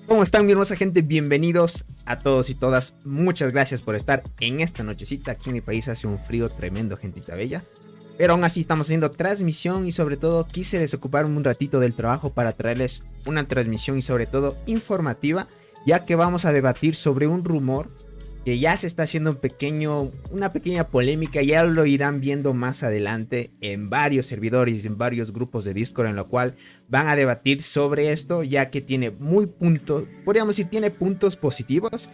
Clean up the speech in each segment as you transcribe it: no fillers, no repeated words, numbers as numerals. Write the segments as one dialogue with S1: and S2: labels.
S1: ¿Cómo están, mi hermosa gente? Bienvenidos a todos y todas. Muchas gracias por estar en esta nochecita. Aquí en mi país hace un frío tremendo, gentita bella. Pero aún así estamos haciendo transmisión y sobre todo quise desocuparme un ratito del trabajo para traerles una transmisión y sobre todo informativa, ya que vamos a debatir sobre un rumor que ya se está haciendo una pequeña polémica. Ya lo irán viendo más adelante en varios servidores, en varios grupos de Discord, en lo cual van a debatir sobre esto, ya que tiene podríamos decir, tiene puntos positivos,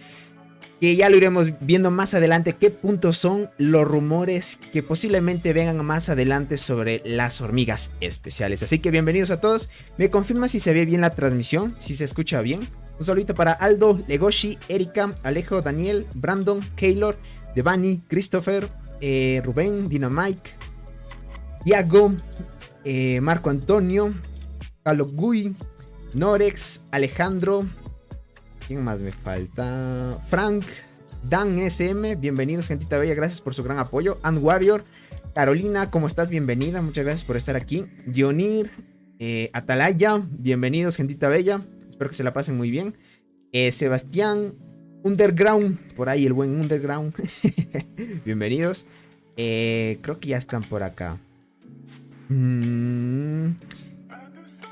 S1: que ya lo iremos viendo más adelante qué puntos son los rumores que posiblemente vengan más adelante sobre las hormigas especiales. Así que bienvenidos a todos. Me confirma si se ve bien la transmisión, si se escucha bien. Un saludito para Aldo, Legoshi, Erika, Alejo, Daniel, Brandon, Keylor, Devani, Christopher, Rubén, Dynamite, Diago, Marco Antonio, Carlos Gui, Norex, Alejandro. ¿Quién más me falta? Frank, Dan SM, bienvenidos, gentita bella, gracias por su gran apoyo. And Warrior, Carolina, ¿cómo estás? Bienvenida, muchas gracias por estar aquí. Dionir, Atalaya, bienvenidos, gentita bella. Espero que se la pasen muy bien. Sebastián, Underground, por ahí el buen Underground. Bienvenidos. Creo que ya están por acá. ¿Quién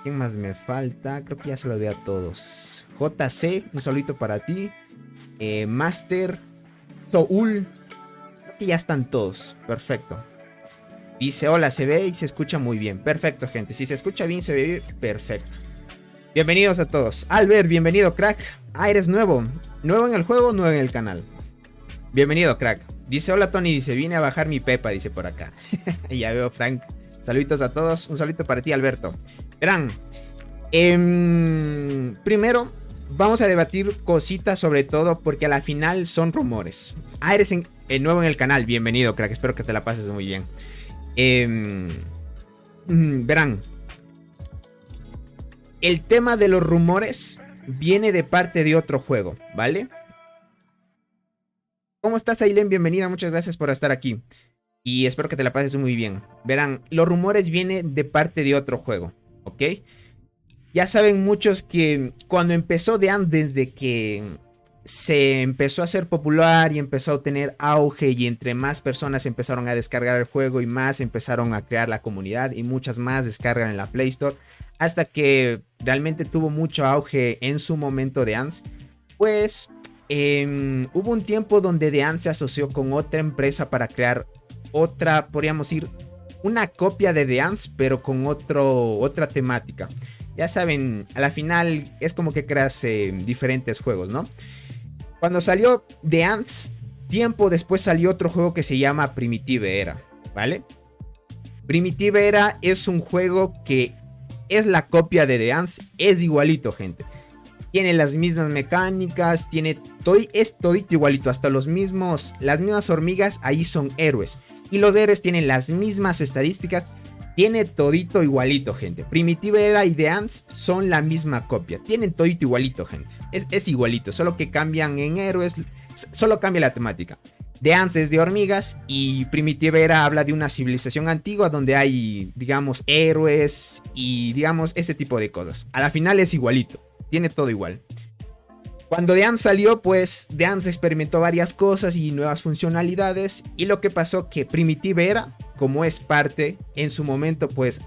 S1: más me falta? Creo que ya saludé a todos. JC, un saludito para ti. Master, Soul. Creo que ya están todos. Perfecto. Dice hola, se ve y se escucha muy bien. Perfecto, gente. Si se escucha bien, se ve bien. Perfecto. Bienvenidos a todos. Albert, bienvenido, crack. Ah, eres nuevo. Nuevo en el juego, nuevo en el canal. Bienvenido, crack. Dice hola, Tony. Dice, vine a bajar mi pepa, dice por acá. Ya veo, Frank. Saluditos a todos. Un saludito para ti, Alberto. Verán. Primero, vamos a debatir cositas sobre todo porque a la final son rumores. Ah, eres nuevo en el canal. Bienvenido, crack. Espero que te la pases muy bien. Verán. El tema de los rumores viene de parte de otro juego, ¿vale? ¿Cómo estás, Aileen? Bienvenida, muchas gracias por estar aquí. Y espero que te la pases muy bien. Verán, los rumores vienen de parte de otro juego, ¿ok? Ya saben muchos que cuando empezó desde que se empezó a hacer popular y empezó a tener auge y entre más personas empezaron a descargar el juego y más empezaron a crear la comunidad y muchas más descargan en la Play Store, hasta que realmente tuvo mucho auge en su momento de Ants, pues hubo un tiempo donde The Ants se asoció con otra empresa para crear otra, podríamos decir, una copia de The Ants, pero con otra temática. Ya saben, a la final es como que creas diferentes juegos, ¿no? Cuando salió The Ants, tiempo después salió otro juego que se llama Primitive Era, ¿vale? Primitive Era es un juego que es la copia de The Ants, es igualito, gente. Tiene las mismas mecánicas, es todito igualito, hasta las mismas hormigas ahí son héroes. Y los héroes tienen las mismas estadísticas, tiene todito igualito, gente. Primitive Era y The Ants son la misma copia, tienen todito igualito, gente. Es igualito, solo que cambian en héroes, solo cambia la temática. The Ants es de hormigas y Primitive Era habla de una civilización antigua donde hay, digamos, héroes y, digamos, ese tipo de cosas. A la final es igualito. Tiene todo igual. Cuando The Ants salió, pues The Ants experimentó varias cosas y nuevas funcionalidades. Y lo que pasó que Primitive Era, como es parte en su momento, pues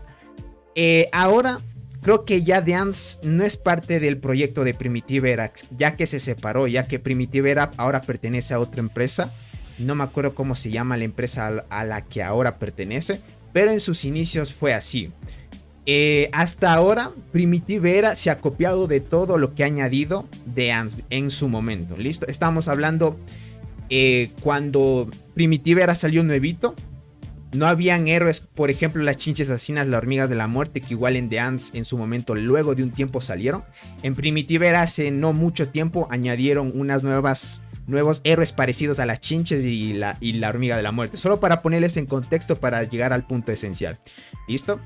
S1: ahora creo que ya The Ants no es parte del proyecto de Primitive Era, ya que se separó, ya que Primitive Era ahora pertenece a otra empresa. No me acuerdo cómo se llama la empresa a la que ahora pertenece, pero en sus inicios fue así. Hasta ahora Primitive Era se ha copiado de todo lo que ha añadido The Ants en su momento. Listo, estamos hablando cuando Primitive Era salió nuevito. No habían héroes, por ejemplo las chinches asesinas, las hormigas de la muerte, que igual en The Ants en su momento luego de un tiempo salieron. En Primitive Era hace no mucho tiempo añadieron nuevos héroes parecidos a las chinches y la hormiga de la muerte. Solo para ponerles en contexto para llegar al punto esencial. ¿Listo?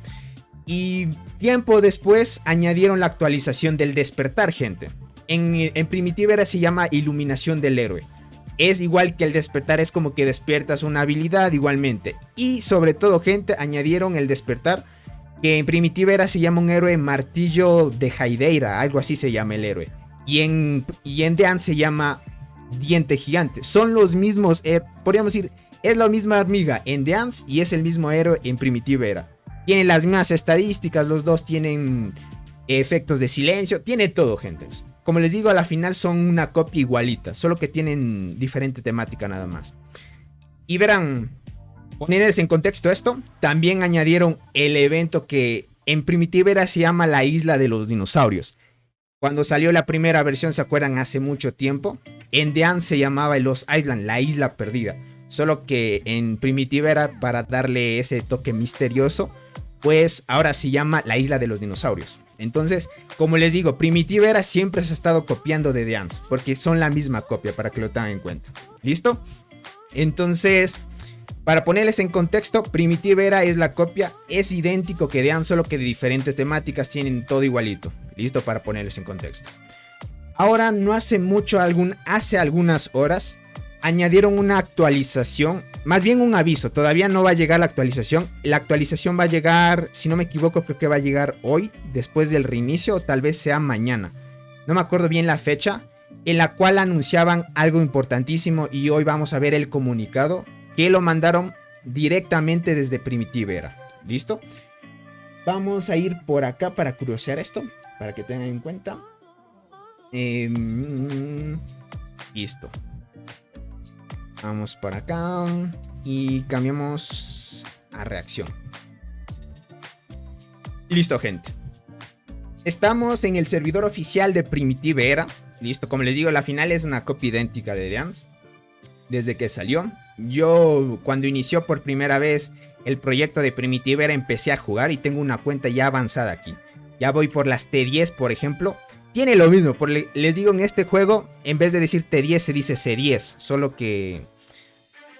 S1: Y tiempo después añadieron la actualización del despertar, gente. En Primitive Era se llama iluminación del héroe. Es igual que el despertar, es como que despiertas una habilidad igualmente. Y sobre todo, gente, añadieron el despertar, que en Primitive Era se llama un héroe martillo de Haideira, algo así se llama el héroe. Y en The Ants se llama diente gigante. Son los mismos, podríamos decir, es la misma hormiga en The Ants y es el mismo héroe en Primitive Era. Tienen las mismas estadísticas, los dos tienen efectos de silencio, tiene todo, gente. Como les digo, a la final son una copia igualita, solo que tienen diferente temática nada más. Y verán, ponerles en contexto esto, también añadieron el evento que en Primitive Era se llama la isla de los dinosaurios. Cuando salió la primera versión, ¿se acuerdan? Hace mucho tiempo. En The Ants se llamaba Lost Island, la isla perdida. Solo que en Primitive Era, para darle ese toque misterioso, pues ahora se llama la isla de los dinosaurios. Entonces, como les digo, Primitive Era siempre se ha estado copiando de The Ants, porque son la misma copia, para que lo tengan en cuenta. ¿Listo? Entonces, para ponerles en contexto, Primitive Era es la copia, es idéntico que The Ants, solo que de diferentes temáticas, tienen todo igualito. ¿Listo? Para ponerles en contexto. Ahora, no hace mucho, hace algunas horas, añadieron una actualización, más bien un aviso. Todavía no va a llegar la actualización. La actualización va a llegar, si no me equivoco, creo que va a llegar hoy, después del reinicio, o tal vez sea mañana. No me acuerdo bien la fecha, en la cual anunciaban algo importantísimo y hoy vamos a ver el comunicado que lo mandaron directamente desde Primitive Era. ¿Listo? Vamos a ir por acá para curiosear esto, para que tengan en cuenta. Listo. Vamos por acá y cambiamos a reacción. Listo, gente. Estamos en el servidor oficial de Primitive Era. Listo, como les digo, la final es una copia idéntica de The Ants. Desde que salió, yo cuando inició por primera vez el proyecto de Primitive Era empecé a jugar y tengo una cuenta ya avanzada aquí. Ya voy por las T10, por ejemplo. Tiene lo mismo, les digo, en este juego en vez de decir T10 se dice C10, solo que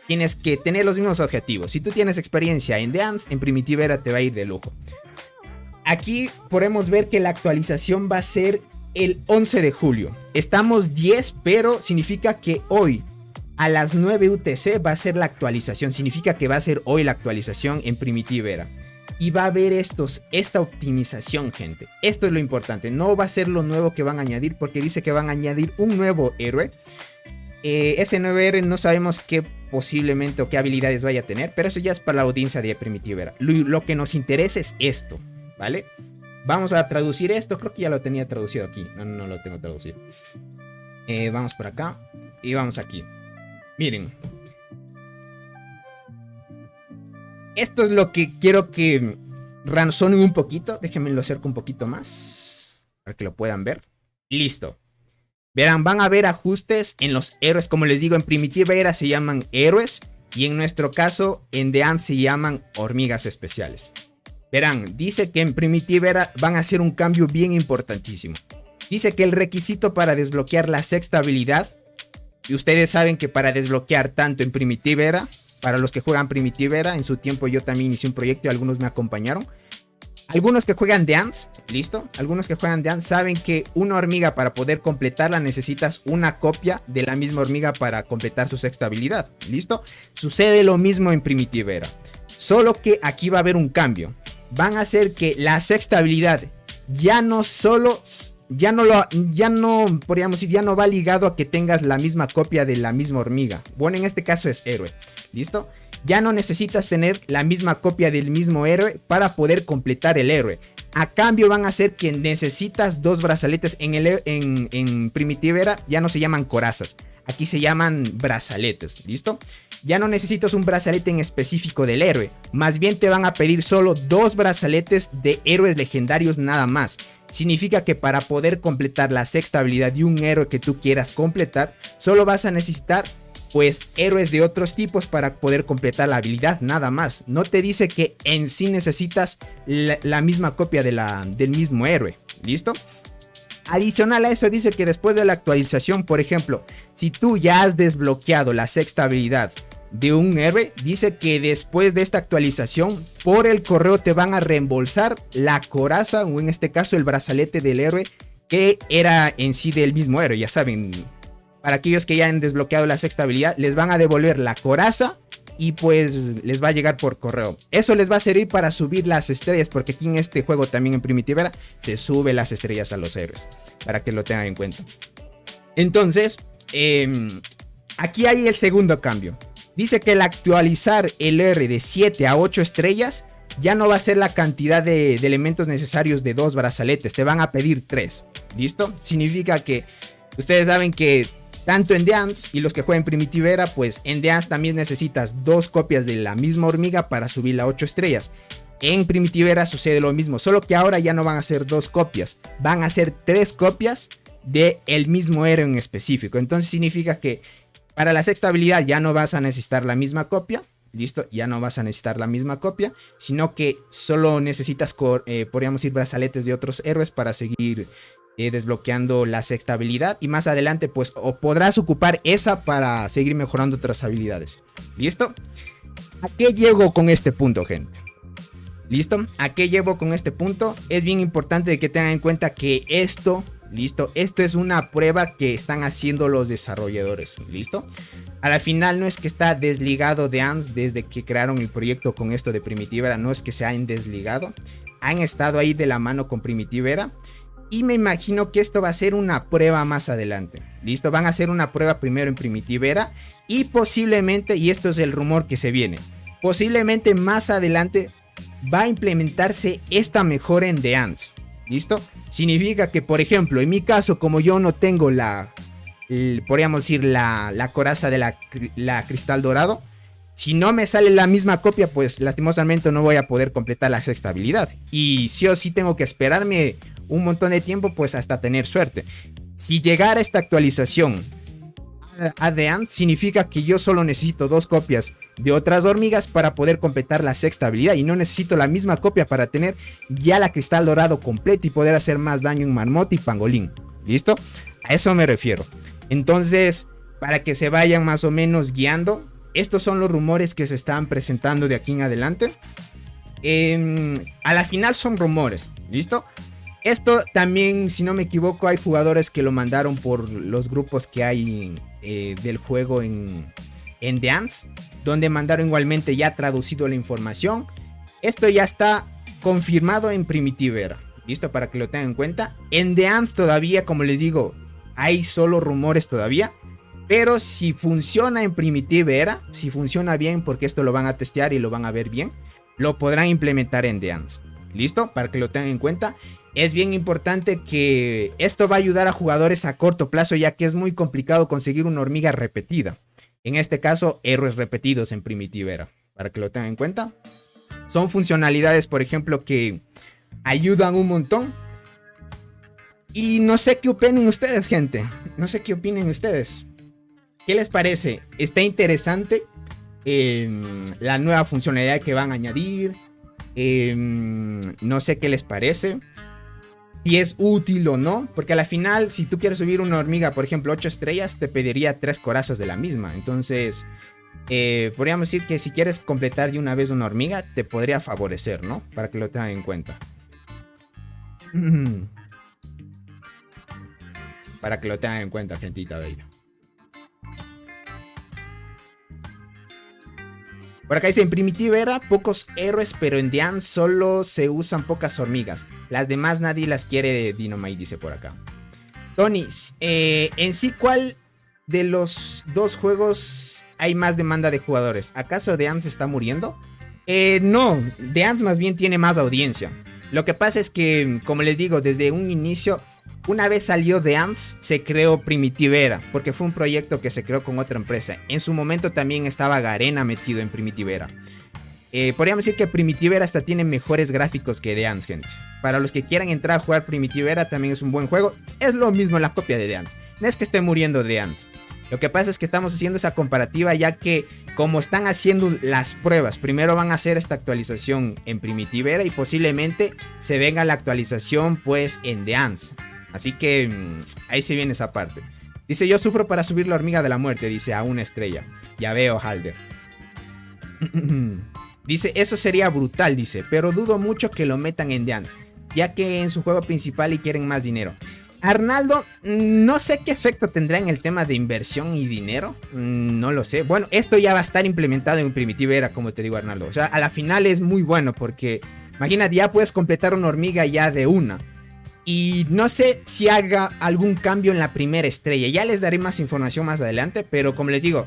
S1: tienes que tener los mismos objetivos. Si tú tienes experiencia en The Ants, en Primitive Era te va a ir de lujo. Aquí podemos ver que la actualización va a ser el 11 de julio. Estamos 10, pero significa que hoy a las 9 UTC va a ser la actualización. Significa que va a ser hoy la actualización en Primitive Era. Y va a haber esta optimización, gente. Esto es lo importante. No va a ser lo nuevo que van a añadir, porque dice que van a añadir un nuevo héroe. Ese nuevo héroe no sabemos qué posiblemente o qué habilidades vaya a tener, pero eso ya es para la audiencia de Primitive Era. Lo que nos interesa es esto, ¿vale? Vamos a traducir esto. Creo que ya lo tenía traducido aquí. No lo tengo traducido. Vamos por acá y vamos aquí. Miren. Esto es lo que quiero que razonen un poquito. Déjenme lo acerco un poquito más para que lo puedan ver. Listo. Verán, van a ver ajustes en los héroes. Como les digo, en Primitive Era se llaman héroes. Y en nuestro caso, en The Ants se llaman hormigas especiales. Verán, dice que en Primitive Era van a hacer un cambio bien importantísimo. Dice que el requisito para desbloquear la sexta habilidad, y ustedes saben que para desbloquear tanto en Primitive Era, para los que juegan Primitive Era, en su tiempo yo también inicié un proyecto y algunos me acompañaron. Algunos que juegan Dance, ¿listo? Algunos que juegan Dance saben que una hormiga para poder completarla necesitas una copia de la misma hormiga para completar su sexta habilidad, ¿listo? Sucede lo mismo en Primitive Era, solo que aquí va a haber un cambio. Van a hacer que la sexta habilidad ya no podríamos decir, ya no va ligado a que tengas la misma copia de la misma hormiga. Bueno, en este caso es héroe, ¿listo? Ya no necesitas tener la misma copia del mismo héroe para poder completar el héroe. A cambio van a hacer que necesitas dos brazaletes. En Primitive Era ya no se llaman corazas, aquí se llaman brazaletes, ¿listo? Ya no necesitas un brazalete en específico del héroe, más bien te van a pedir solo dos brazaletes de héroes legendarios nada más. Significa que para poder completar la sexta habilidad de un héroe que tú quieras completar, solo vas a necesitar pues héroes de otros tipos para poder completar la habilidad nada más. No te dice que en sí necesitas la misma copia del mismo héroe, ¿listo? Adicional a eso dice que después de la actualización, por ejemplo, si tú ya has desbloqueado la sexta habilidad de un héroe, dice que después de esta actualización por el correo te van a reembolsar la coraza, o en este caso el brazalete del héroe que era en sí del mismo héroe. Ya saben, para aquellos que ya han desbloqueado la sexta habilidad, les van a devolver la coraza y pues les va a llegar por correo. Eso les va a servir para subir las estrellas, porque aquí en este juego también en Primitive Era se sube las estrellas a los héroes, para que lo tengan en cuenta. Entonces, aquí hay el segundo cambio. Dice que al actualizar el héroe de 7 a 8 estrellas, ya no va a ser la cantidad de elementos necesarios de 2 brazaletes, te van a pedir 3. ¿Listo? Significa que ustedes saben que tanto en Dance y los que juegan Primitive Era, pues en Dance también necesitas 2 copias de la misma hormiga para subirla a 8 estrellas. En Primitive Era sucede lo mismo, solo que ahora ya no van a ser 2 copias, van a ser 3 copias del mismo héroe en específico. Entonces significa que para la sexta habilidad ya no vas a necesitar la misma copia. Listo, ya no vas a necesitar la misma copia, sino que solo necesitas, podríamos decir, brazaletes de otros héroes para seguir desbloqueando la sexta habilidad. Y más adelante pues podrás ocupar esa para seguir mejorando otras habilidades. ¿Listo? ¿A qué llego con este punto, gente? ¿Listo? ¿A qué llevo con este punto? Es bien importante que tengan en cuenta que esto... Listo, esto es una prueba que están haciendo los desarrolladores. Listo, a la final no es que está desligado de ANS desde que crearon el proyecto con esto de Primitive Era. No es que se hayan desligado, han estado ahí de la mano con Primitive Era. Y me imagino que esto va a ser una prueba más adelante. Listo, van a hacer una prueba primero en Primitive Era. Y posiblemente, y esto es el rumor que se viene, posiblemente más adelante va a implementarse esta mejora en The ANS. ¿Listo? Significa que, por ejemplo, en mi caso, como yo no tengo podríamos decir la coraza de la cristal dorado, si no me sale la misma copia, pues lastimosamente no voy a poder completar la sexta habilidad. Y sí o sí tengo que esperarme un montón de tiempo, pues hasta tener suerte. Si llegara esta actualización a The ANS, significa que yo solo necesito 2 copias de otras hormigas para poder completar la sexta habilidad, y no necesito la misma copia para tener ya la cristal dorado completa y poder hacer más daño en marmota y pangolín. ¿Listo? A eso me refiero. Entonces, para que se vayan más o menos guiando, estos son los rumores que se están presentando de aquí en adelante. A la final son rumores. ¿Listo? Esto también, si no me equivoco, hay jugadores que lo mandaron por los grupos que hay del juego en The ANS, donde mandaron igualmente ya traducido la información. Esto ya está confirmado en Primitive Era. ¿Listo? Para que lo tengan en cuenta. En The ANS todavía, como les digo, hay solo rumores todavía. Pero si funciona en Primitive Era, si funciona bien, porque esto lo van a testear y lo van a ver bien, lo podrán implementar en The ANS. ¿Listo? Para que lo tengan en cuenta. Es bien importante que esto va a ayudar a jugadores a corto plazo, ya que es muy complicado conseguir una hormiga repetida. En este caso, héroes repetidos en Primitive Era. Para que lo tengan en cuenta. Son funcionalidades, por ejemplo, que ayudan un montón. Y no sé qué opinen ustedes, gente. No sé qué opinen ustedes. ¿Qué les parece? ¿Está interesante la nueva funcionalidad que van a añadir? No sé qué les parece. Si es útil o no. Porque a la final, si tú quieres subir una hormiga, por ejemplo, 8 estrellas, te pediría 3 corazas de la misma. Entonces, podríamos decir que si quieres completar de una vez una hormiga, te podría favorecer, ¿no? Para que lo tengan en cuenta. Para que lo tengan en cuenta, gentita bella. Por acá dice, en Primitive Era, pocos héroes, pero en Dean solo se usan pocas hormigas. Las demás nadie las quiere de Dynamite, dice por acá. Tony, en sí, ¿cuál de los dos juegos hay más demanda de jugadores? ¿Acaso Dean se está muriendo? No, Dean más bien tiene más audiencia. Lo que pasa es que, como les digo, desde un inicio, una vez salió The Ants, se creó Primitive Era, porque fue un proyecto que se creó con otra empresa. En su momento también estaba Garena metido en Primitive Era. Podríamos decir que Primitive Era hasta tiene mejores gráficos que The Ants, gente. Para los que quieran entrar a jugar Primitive Era, también es un buen juego. Es lo mismo la copia de The Ants. No es que esté muriendo The Ants. Lo que pasa es que estamos haciendo esa comparativa, ya que como están haciendo las pruebas, primero van a hacer esta actualización en Primitive Era y posiblemente se venga la actualización pues en The Ants. Así que ahí se viene esa parte. Dice, yo sufro para subir la hormiga de la muerte, dice, a 1 estrella. Ya veo, Halder. Dice, eso sería brutal, dice, pero dudo mucho que lo metan en The Ants, ya que en su juego principal y quieren más dinero. Arnaldo, no sé qué efecto tendrá en el tema de inversión y dinero. No lo sé. Bueno, esto ya va a estar implementado en Primitive Era, como te digo, Arnaldo. O sea, a la final es muy bueno porque, imagínate, ya puedes completar una hormiga ya de una. Y no sé si haga algún cambio en la primera estrella. Ya les daré más información más adelante. Pero como les digo,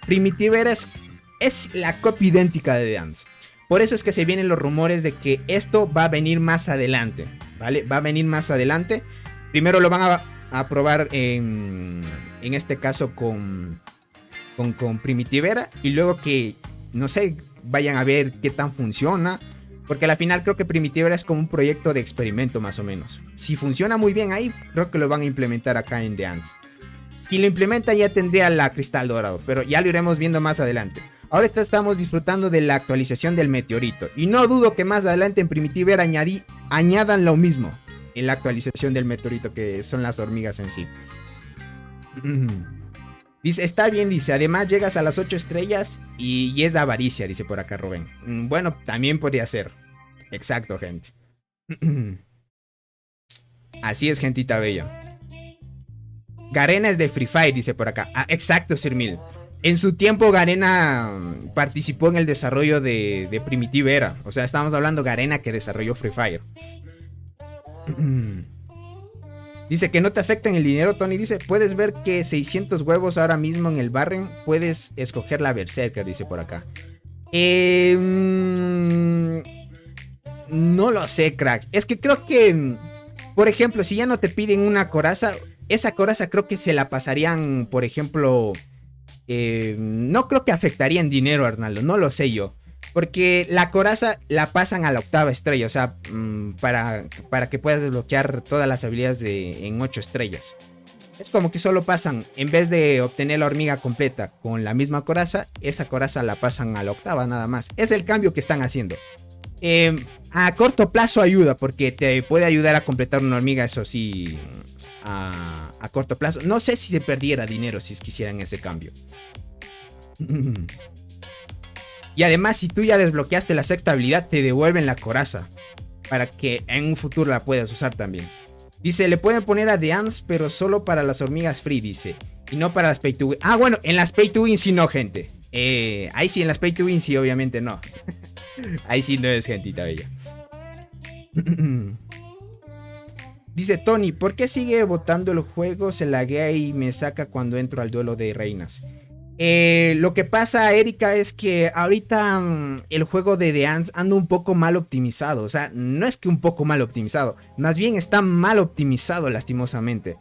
S1: Primitive Era es la copia idéntica de The Ants. Por eso es que se vienen los rumores de que esto va a venir más adelante. ¿Vale? Va a venir más adelante. Primero lo van a probar en este caso con Primitive Era. Y luego que, no sé, vayan a ver qué tan funciona. Porque al final creo que Primitive Era es como un proyecto de experimento más o menos. Si funciona muy bien ahí, creo que lo van a implementar acá en The Ants. Si lo implementan ya tendría la cristal dorado, pero ya lo iremos viendo más adelante. Ahorita estamos disfrutando de la actualización del meteorito. Y no dudo que más adelante en Primitive Era añadan lo mismo en la actualización del meteorito, que son las hormigas en sí. Dice, está bien, dice, además llegas a las 8 estrellas y es avaricia, dice por acá Rubén. Bueno, también podría ser. Exacto, gente. Así es, gentita bella. Garena es de Free Fire, dice por acá. Ah, exacto, Sirmil. En su tiempo Garena participó en el desarrollo de Primitive Era. O sea, estamos hablando Garena que desarrolló Free Fire. Dice que no te afecta en el dinero, Tony. Dice, puedes ver que 600 huevos ahora mismo en el Barren. Puedes escoger la Berserker, dice por acá. No lo sé, crack. Es que creo que, por ejemplo, si ya no te piden una coraza, esa coraza creo que se la pasarían, por ejemplo... no creo que afectaría en dinero, Arnaldo. No lo sé yo. Porque la coraza la pasan a la 8ª estrella. O sea, para que puedas desbloquear todas las habilidades en 8 estrellas. Es como que solo pasan, en vez de obtener la hormiga completa con la misma coraza, esa coraza la pasan a la 8ª nada más. Es el cambio que están haciendo. A corto plazo ayuda, porque te puede ayudar a completar una hormiga, eso sí, a corto plazo. No sé si se perdiera dinero si quisieran ese cambio. Y además, si tú ya desbloqueaste la 6ª habilidad, te devuelven la coraza para que en un futuro la puedas usar también. Dice, le pueden poner a The Ants, pero solo para las hormigas free, dice, y no para las pay to win. Ah, bueno, en las pay to win sí no, gente. Ahí sí, en las pay to win sí, obviamente no. Ahí sí no es, gentita bella. Dice Tony, ¿por qué sigue botando el juego? Se laguea y me saca cuando entro al duelo de reinas. Lo que pasa, Erika, es que ahorita el juego de The Ants anda un poco mal optimizado. O sea, no es que un poco mal optimizado, más bien está mal optimizado, lastimosamente.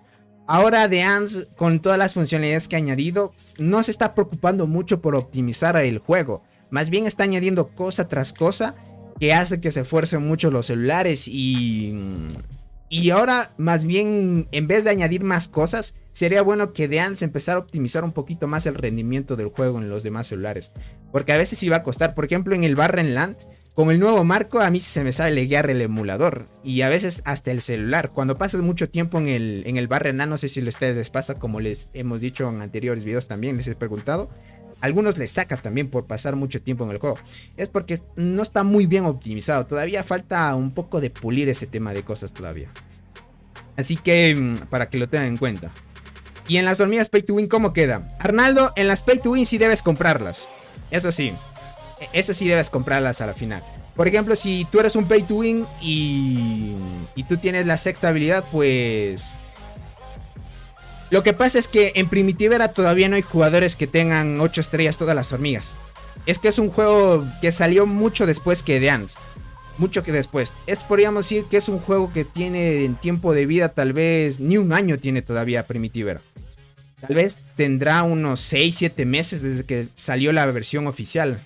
S1: Ahora The Ants, con todas las funcionalidades que ha añadido, no se está preocupando mucho por optimizar el juego. Más bien está añadiendo cosa tras cosa que hace que se esfuercen mucho los celulares y Y ahora, más bien, en vez de añadir más cosas, sería bueno que Deans empezara a optimizar un poquito más el rendimiento del juego en los demás celulares. Porque a veces iba a costar. Por ejemplo, en el Barrenland, con el nuevo marco, a mí se me sabe leguear el emulador. Y a veces hasta el celular. Cuando pasas mucho tiempo en el Barrenland, no sé si a ustedes les pasa, como les hemos dicho en anteriores videos también, les he preguntado. Algunos les saca también por pasar mucho tiempo en el juego. Es porque no está muy bien optimizado. Todavía falta un poco de pulir ese tema de cosas todavía. Así que para que lo tengan en cuenta. Y en las hormigas Pay to Win, ¿cómo queda? Arnaldo, en las Pay to Win sí debes comprarlas. Eso sí debes comprarlas a la final. Por ejemplo, si tú eres un Pay to Win y tú tienes la sexta habilidad, pues... Lo que pasa es que en Primitivera todavía no hay jugadores que tengan 8 estrellas todas las hormigas. Es que es un juego que salió mucho después que Deans. Mucho que después. Podríamos decir que es un juego que tiene en tiempo de vida tal vez ni un año tiene todavía Primitivera. Tal vez tendrá unos 6-7 meses desde que salió la versión oficial.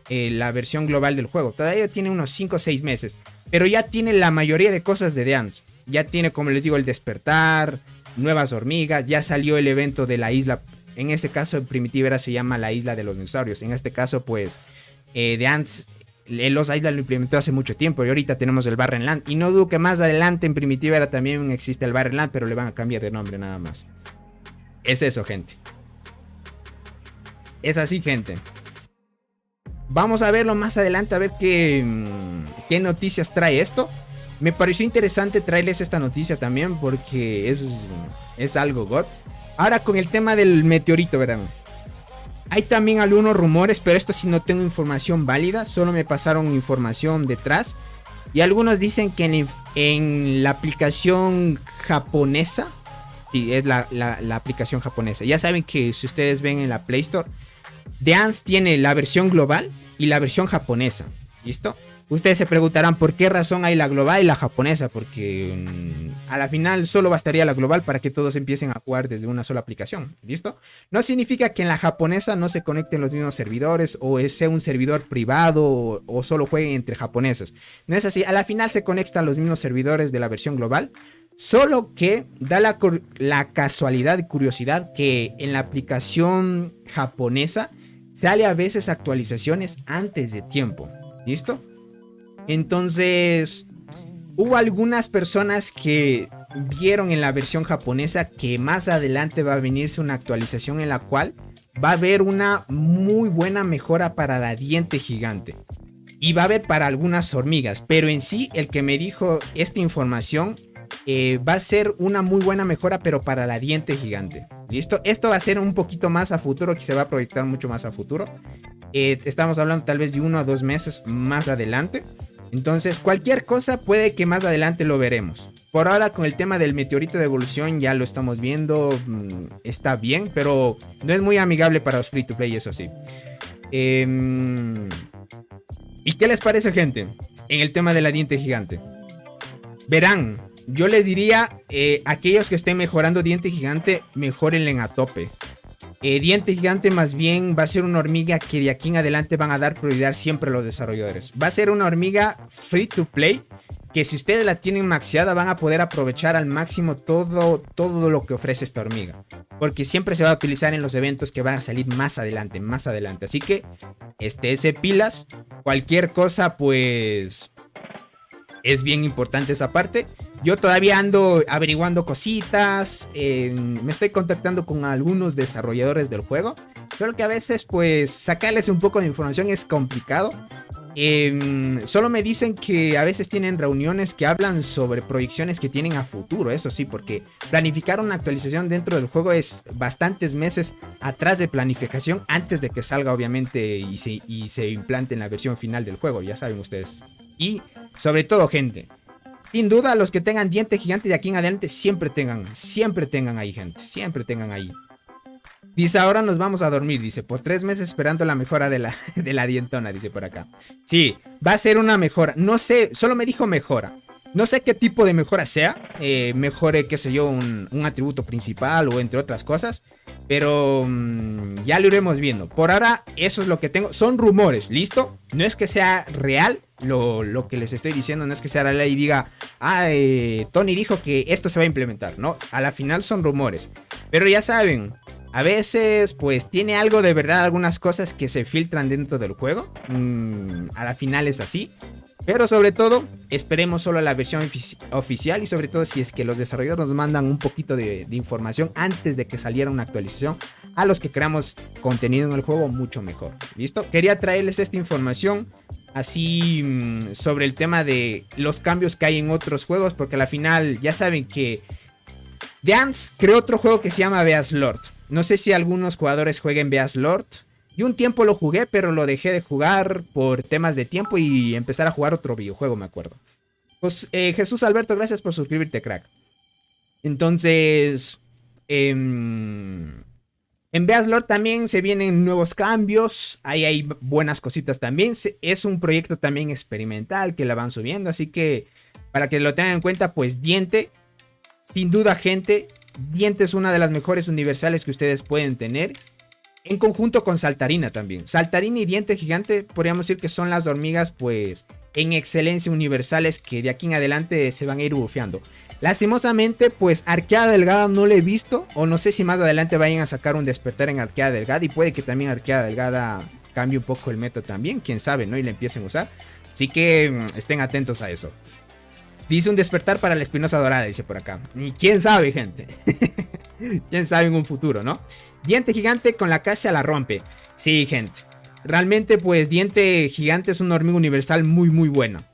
S1: La versión global del juego. Todavía tiene unos 5-6 meses. Pero ya tiene la mayoría de cosas de Deans. Ya tiene, como les digo, el despertar, nuevas hormigas. Ya salió el evento de la isla. En ese caso en Primitivera se llama la isla de los dinosaurios. En este caso pues Deans... Los Islas lo implementó hace mucho tiempo y ahorita tenemos el Barrenland. Y no dudo que más adelante en Primitivera también existe el Barrenland, pero le van a cambiar de nombre nada más. Es eso, gente. Es así, gente. Vamos a verlo más adelante, a ver qué noticias trae esto. Me pareció interesante traerles esta noticia también porque es algo God. Ahora con el tema del meteorito, ¿verdad? Hay también algunos rumores, pero esto sí no tengo información válida. Solo me pasaron información detrás. Y algunos dicen que en la aplicación japonesa. Sí, es la aplicación japonesa. Ya saben que si ustedes ven en la Play Store, Deans tiene la versión global y la versión japonesa. ¿Listo? Ustedes se preguntarán por qué razón hay la global y la japonesa. Porque a la final solo bastaría la global para que todos empiecen a jugar desde una sola aplicación. ¿Listo? No significa que en la japonesa no se conecten los mismos servidores o sea un servidor privado o solo jueguen entre japoneses. No es así. A la final se conectan los mismos servidores de la versión global. Solo que da la casualidad y curiosidad que en la aplicación japonesa sale a veces actualizaciones antes de tiempo. ¿Listo? Entonces, hubo algunas personas que vieron en la versión japonesa que más adelante va a venirse una actualización en la cual va a haber una muy buena mejora para la diente gigante. Y va a haber para algunas hormigas, pero en sí el que me dijo esta información va a ser una muy buena mejora, pero para la diente gigante. ¿Listo? Esto va a ser un poquito más a futuro, que se va a proyectar mucho más a futuro. Estamos hablando tal vez de 1 a 2 meses más adelante. Entonces cualquier cosa puede que más adelante lo veremos. Por ahora con el tema del meteorito de evolución ya lo estamos viendo. Está bien, pero no es muy amigable para los free to play, eso sí. ¿Y qué les parece, gente? En el tema de la diente gigante. Verán, yo les diría, aquellos que estén mejorando diente gigante, mejórenle a tope. Diente gigante más bien va a ser una hormiga que de aquí en adelante van a dar prioridad siempre a los desarrolladores. Va a ser una hormiga free to play que si ustedes la tienen maxeada van a poder aprovechar al máximo todo lo que ofrece esta hormiga. Porque siempre se va a utilizar en los eventos que van a salir más adelante. Así que estése pilas. Cualquier cosa pues... es bien importante esa parte. Yo todavía ando averiguando cositas. Me estoy contactando con algunos desarrolladores del juego. Solo que a veces pues sacarles un poco de información es complicado. Solo me dicen que a veces tienen reuniones que hablan sobre proyecciones que tienen a futuro. Eso sí, porque planificar una actualización dentro del juego es bastantes meses atrás de planificación. Antes de que salga obviamente y se implante en la versión final del juego. Ya saben ustedes. Y sobre todo, gente, sin duda los que tengan diente gigante de aquí en adelante siempre tengan ahí, gente, siempre tengan ahí. Dice, ahora nos vamos a dormir, dice, por 3 meses esperando la mejora de la dientona, dice por acá. Sí, va a ser una mejora, no sé, solo me dijo mejora. No sé qué tipo de mejora sea, mejore, qué sé yo, un atributo principal o entre otras cosas. Pero ya lo iremos viendo. Por ahora, eso es lo que tengo. Son rumores, ¿listo? No es que sea real lo que les estoy diciendo. No es que sea real y diga, Tony dijo que esto se va a implementar. No, a la final son rumores. Pero ya saben, a veces pues tiene algo de verdad algunas cosas que se filtran dentro del juego. A la final es así. Pero sobre todo, esperemos solo la versión oficial y sobre todo si es que los desarrolladores nos mandan un poquito de información antes de que saliera una actualización, a los que creamos contenido en el juego mucho mejor. ¿Listo? Quería traerles esta información así sobre el tema de los cambios que hay en otros juegos, porque a la final ya saben que The Ants creó otro juego que se llama Beast Lord. No sé si algunos jugadores jueguen Beast Lord. Yo un tiempo lo jugué, pero lo dejé de jugar por temas de tiempo y empezar a jugar otro videojuego, me acuerdo. Pues Jesús Alberto, gracias por suscribirte, crack. Entonces, en Beast Lord también se vienen nuevos cambios. Ahí hay buenas cositas también. Es un proyecto también experimental que la van subiendo. Así que, para que lo tengan en cuenta, pues Diente, sin duda, gente, Diente es una de las mejores universales que ustedes pueden tener. En conjunto con Saltarina también. Saltarina y Diente Gigante podríamos decir que son las hormigas pues en excelencia universales que de aquí en adelante se van a ir bufeando. Lastimosamente pues Arqueada Delgada no la he visto, o no sé si más adelante vayan a sacar un despertar en Arqueada Delgada y puede que también Arqueada Delgada cambie un poco el meta también, quién sabe, ¿no? Y la empiecen a usar. Así que estén atentos a eso. Dice un despertar para la Espinosa Dorada, dice por acá. Y quién sabe, gente. Quién sabe en un futuro, ¿no? Diente Gigante con la casa la rompe. Sí, gente. Realmente, pues, Diente Gigante es una hormiga universal muy, muy buena.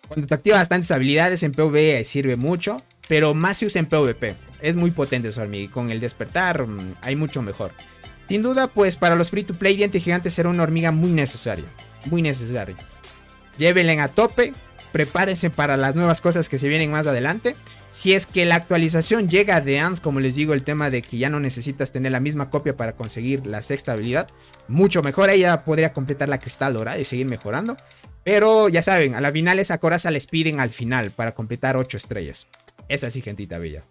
S1: Cuando te activa bastantes habilidades en PvE sirve mucho, pero más se usa en PvP. Es muy potente esa hormiga y con el despertar hay mucho mejor. Sin duda, pues, para los free to play, Diente Gigante será una hormiga muy necesaria. Muy necesaria. Llévenla a tope. Prepárense para las nuevas cosas que se vienen más adelante. Si es que la actualización llega de Ants, como les digo, el tema de que ya no necesitas tener la misma copia para conseguir la sexta habilidad, mucho mejor. Ella podría completar la Cristal Dorada y seguir mejorando. Pero ya saben, a la final esa coraza les piden al final para completar 8 estrellas. Es así, gentita bella.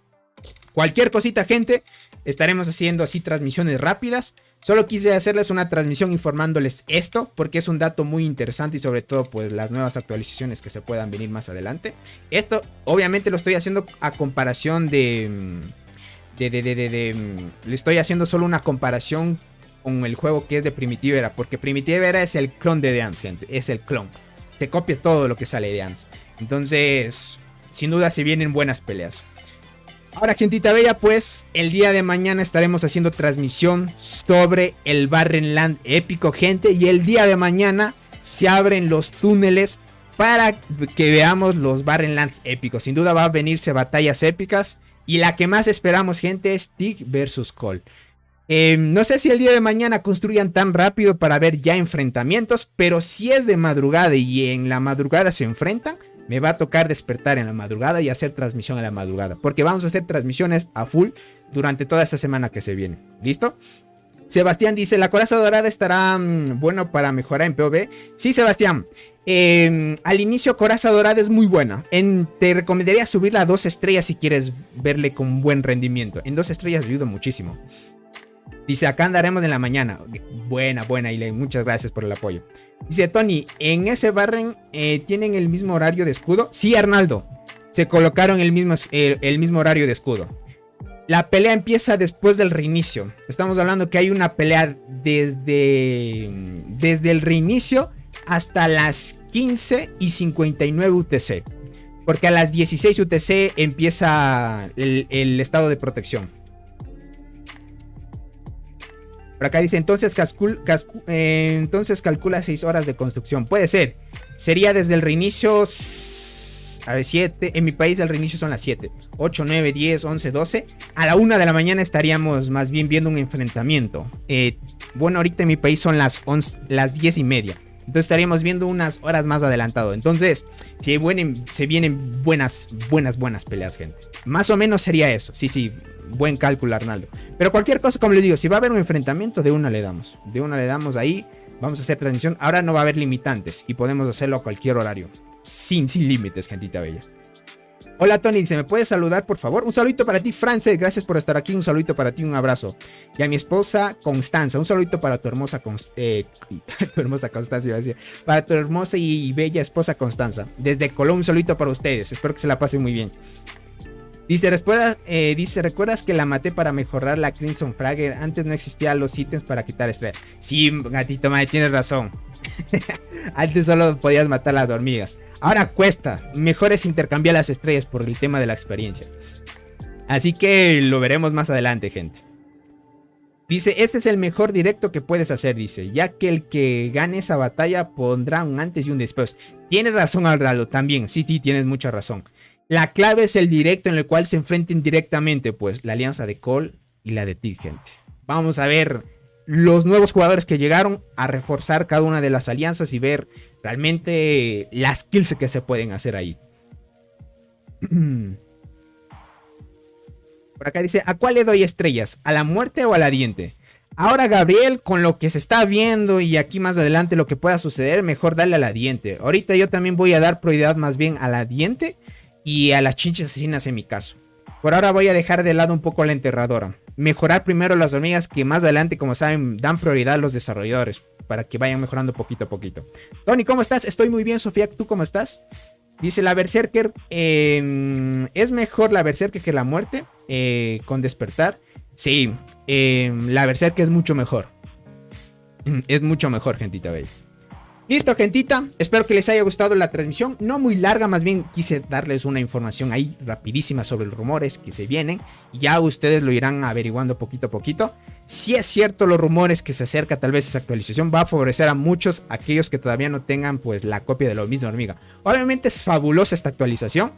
S1: Cualquier cosita, gente, estaremos haciendo así transmisiones rápidas. Solo quise hacerles una transmisión informándoles esto, porque es un dato muy interesante y sobre todo pues las nuevas actualizaciones que se puedan venir más adelante. Esto obviamente lo estoy haciendo a comparación le estoy haciendo solo una comparación con el juego que es de Primitivera, porque Primitivera es el clon de The Ants, gente, es el clon. Se copia todo lo que sale de Ants. Entonces, sin duda se vienen buenas peleas. Ahora, gentita bella, pues el día de mañana estaremos haciendo transmisión sobre el Barrenland épico, gente. Y el día de mañana se abren los túneles para que veamos los Barrenlands épicos. Sin duda va a venirse batallas épicas. Y la que más esperamos, gente, es Tig versus Cole. No sé si el día de mañana construyan tan rápido para ver ya enfrentamientos. Pero si es de madrugada y en la madrugada se enfrentan, me va a tocar despertar en la madrugada y hacer transmisión en la madrugada. Porque vamos a hacer transmisiones a full durante toda esta semana que se viene. ¿Listo? Sebastián dice, ¿la coraza dorada estará bueno para mejorar en PvP? Sí, Sebastián. Al inicio coraza dorada es muy buena. Te recomendaría subirla a 2 estrellas si quieres verle con buen rendimiento. En 2 estrellas ayuda muchísimo. Dice, acá andaremos en la mañana. Buena, Ile, muchas gracias por el apoyo. Dice Tony, ¿en ese Barren tienen el mismo horario de escudo? Sí, Arnaldo, se colocaron el mismo horario de escudo. La pelea empieza después del reinicio. Estamos hablando que hay una pelea desde el reinicio hasta las 15:59 UTC. Porque a las 16 UTC empieza el estado de protección. Por acá dice, entonces calcula 6 horas de construcción. Puede ser. Sería desde el reinicio. A ver, 7. En mi país el reinicio son las 7. 8, 9, 10, 11, 12. A la 1 de la mañana estaríamos más bien viendo un enfrentamiento. Bueno, ahorita en mi país son las 10:30. Entonces estaríamos viendo unas horas más adelantado. Entonces, se vienen buenas peleas, gente. Más o menos sería eso. Sí. Buen cálculo, Arnaldo. Pero cualquier cosa, como les digo, si va a haber un enfrentamiento, de una le damos. De una le damos ahí. Vamos a hacer transmisión. Ahora no va a haber limitantes y podemos hacerlo a cualquier horario. Sin límites, gentita bella. Hola Tony, ¿se me puede saludar por favor? Un saludito para ti, France, gracias por estar aquí, un saludito para ti, un abrazo. Y a mi esposa Constanza, un saludito para tu hermosa tu hermosa Constanza, iba a decir, para tu hermosa y bella esposa Constanza. Desde Colón, un saludito para ustedes, espero que se la pasen muy bien. Dice, ¿recuerdas que la maté para mejorar la Crimson Fragger? Antes no existían los ítems para quitar estrellas. Sí, gatito madre, tienes razón. Antes solo podías matar las hormigas. Ahora cuesta. Mejor es intercambiar las estrellas por el tema de la experiencia. Así que lo veremos más adelante, gente. Dice, ese es el mejor directo que puedes hacer, dice. Ya que el que gane esa batalla pondrá un antes y un después. Tienes razón, Alralo, también. Sí, tienes mucha razón. La clave es el directo en el cual se enfrenten directamente, pues, la alianza de Cole y la de Tig, gente. Vamos a ver los nuevos jugadores que llegaron a reforzar cada una de las alianzas y ver realmente las kills que se pueden hacer ahí. Por acá dice, ¿a cuál le doy estrellas? ¿A la muerte o a la diente? Ahora, Gabriel, con lo que se está viendo y aquí más adelante lo que pueda suceder, mejor darle a la diente. Ahorita yo también voy a dar prioridad más bien a la diente y a las chinches asesinas en mi caso. Por ahora voy a dejar de lado un poco a la enterradora. Mejorar primero las hormigas que más adelante, como saben, dan prioridad a los desarrolladores para que vayan mejorando poquito a poquito. Tony, ¿cómo estás? Estoy muy bien, Sofía, ¿tú cómo estás? Dice la Berserker, ¿es mejor la Berserker que la muerte con despertar? Sí, la Berserker es mucho mejor. Es mucho mejor, gentita bella. Listo, gentita, espero que les haya gustado la transmisión, no muy larga, más bien quise darles una información ahí rapidísima sobre los rumores que se vienen y ya ustedes lo irán averiguando poquito a poquito. Si es cierto los rumores que se acerca tal vez esa actualización va a favorecer a muchos, aquellos que todavía no tengan pues la copia de la misma hormiga. Obviamente es fabulosa esta actualización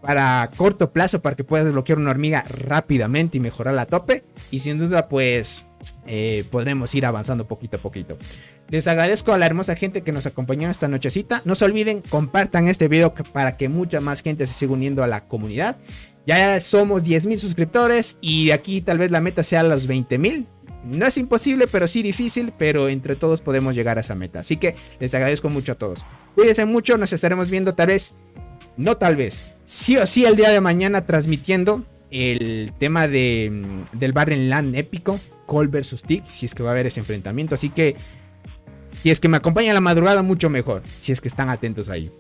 S1: para corto plazo para que puedas desbloquear una hormiga rápidamente y mejorarla a tope y sin duda pues podremos ir avanzando poquito a poquito. Les agradezco a la hermosa gente que nos acompañó esta nochecita. No se olviden, compartan este video para que mucha más gente se siga uniendo a la comunidad. Ya somos 10,000 suscriptores y aquí tal vez la meta sea los 20,000. No es imposible, pero sí difícil, pero entre todos podemos llegar a esa meta. Así que les agradezco mucho a todos. Cuídense mucho, nos estaremos viendo tal vez, no tal vez, sí o sí el día de mañana transmitiendo el tema del Barren Land épico, Cole vs Tig, si es que va a haber ese enfrentamiento. Así que si es que me acompañan a la madrugada, mucho mejor. Si es que están atentos ahí.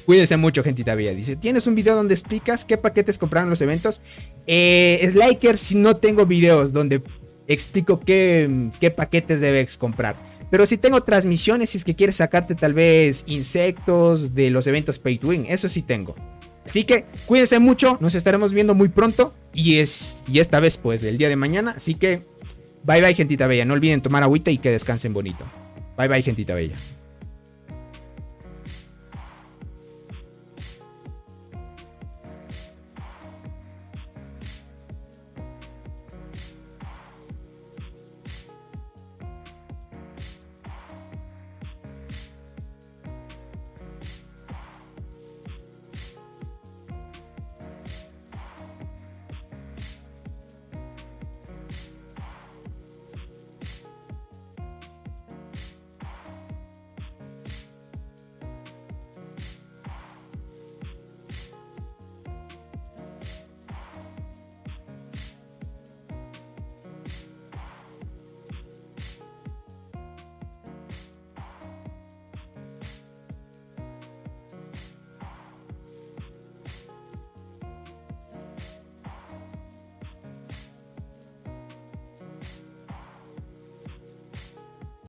S1: Cuídense mucho, gentita bella. Dice, ¿tienes un video donde explicas qué paquetes compraron los eventos? Slakers, no tengo videos donde explico qué paquetes debes comprar. Pero sí tengo transmisiones si es que quieres sacarte tal vez insectos de los eventos Pay to Win. Eso sí tengo. Así que cuídense mucho. Nos estaremos viendo muy pronto. Y esta vez pues el día de mañana. Así que bye bye, gentita bella. No olviden tomar agüita y que descansen bonito. Bye bye, gentita bella.